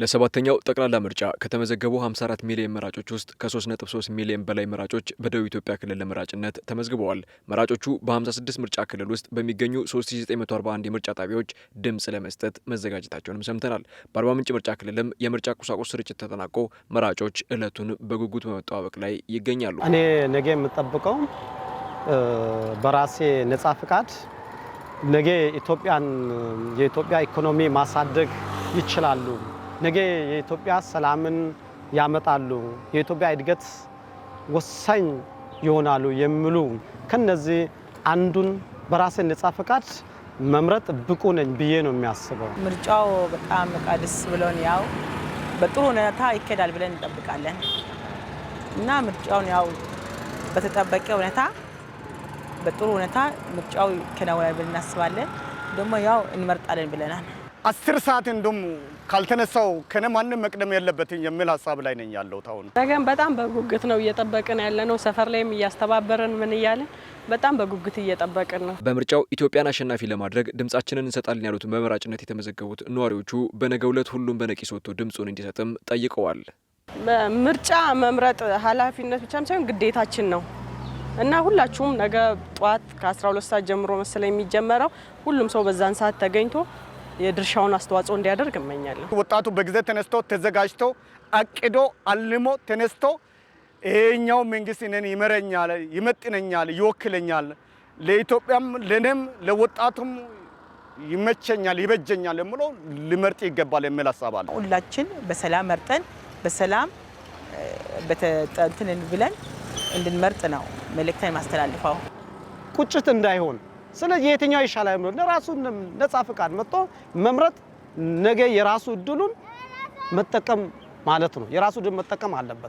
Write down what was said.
ለሰባተኛው ጠቅላላ ምርጫ ከተመዘገቡ 54 ሚሊዮን መራጮች ውስጥ ከ3.3 ሚሊዮን በላይ መራጮች በደቡብ ኢትዮጵያ ክልል ለመራጭነት ተመዝግበዋል። መራጮቹ በ56 ምርጫ ክልል ውስጥ በሚገኙ 3941 የምርጫ ጣቢያዎች ድምፅ ለመስጠት መዘጋጀታቸውንም ሰምተናል። በአርባ ምንጭ ምርጫ ክልልም የምርጫ ቁሳቁስ ስርጭት ተጠናቆ መራጮች ዕለቱን በጉጉት በመጠባበቅ ላይ ይገኛሉ። እኔ ነገ የምጠብቀው በራሴ ነጻ ፍቃድ ነገ የኢትዮጵያ ኢኮኖሚ ማሳደግ ይችላሉ፣ ነገ የኢትዮጵያ ሰላምን ያመጣሉ፣ የኢትዮጵያ እድገት ወሳኝ ይሆናሉ የሚሉ ከነዚህ አንዱን በራሴ ነጻ ፍቃድ መምረጥ ብቁ ነኝ ብዬ ነው የሚያስበው። ምርጫው በጣም ደስ ብሎን ያው በጥሩ ሁኔታ ይከዳል ብለን እንጠብቃለን እና ምርጫውን ያው በተጠበቀ ሁኔታ በጥሩ ሁኔታ ምርጫው ይከናወናል ብለን እናስባለን። ደግሞ ያው እንመርጣለን ብለናል። 10 ሰዓት እንደም ካልተነሳው ከነ ማንም መቅደም የለበትም የሚል ሐሳብ ላይ ነኝ ያለሁት። አሁን ነገም በጣም በጉጉት ነው እየጠበቅን ያለነው። ሰፈር ላይም እያስተባበረን ምን እያለን በጣም በጉጉት እየጠበቅን ነው። በምርጫው ኢትዮጵያን አሸናፊ ለማድረግ ድምጻችንን እንሰጣለን ያሉት በመራጭነት የተመዘገቡት ነዋሪዎቹ በነገው ዕለት ሁሉም በነቂስ ወጥቶ ድምጹን እንዲሰጥም ጠይቀዋል። ምርጫ መምረጥ ኃላፊነት ብቻም ሳይሆን ግዴታችን ነው እና ሁላችሁም ነገ ጧት ከ12 ሰዓት ጀምሮ መሰለኝ የሚጀመረው ሁሉም ሰው በዛን ሰዓት ተገኝቶ የድርሻውን አስተዋጽኦ እንዲያደርግ እመኛለሁ። ወጣቱ በጊዜ ተነስቶ ተዘጋጅቶ አቅዶ አልሞ ተነስቶ ይሄኛው መንግስት እኔን ይመረኛል፣ ይመጥነኛል፣ ይወክለኛል፣ ለኢትዮጵያም ለኔም ለወጣቱም ይመቸኛል፣ ይበጀኛል የሚለው ሊመርጥ ይገባል የሚል ሐሳብ አለ። ሁላችን በሰላም መርጠን በሰላም በተጠንተን ብለን እንድንመርጥ ነው መልእክት ማስተላልፈው። ቁጭት እንዳይሆን ስለዚህ የትኛው ይሻላል ነው ለራሱ ነጻ ፍቃድ መጥቶ መምረጥ ነገ የራሱ እድሉን መጠቀም ማለት ነው። የራሱ ድል መጠቀም አለበት።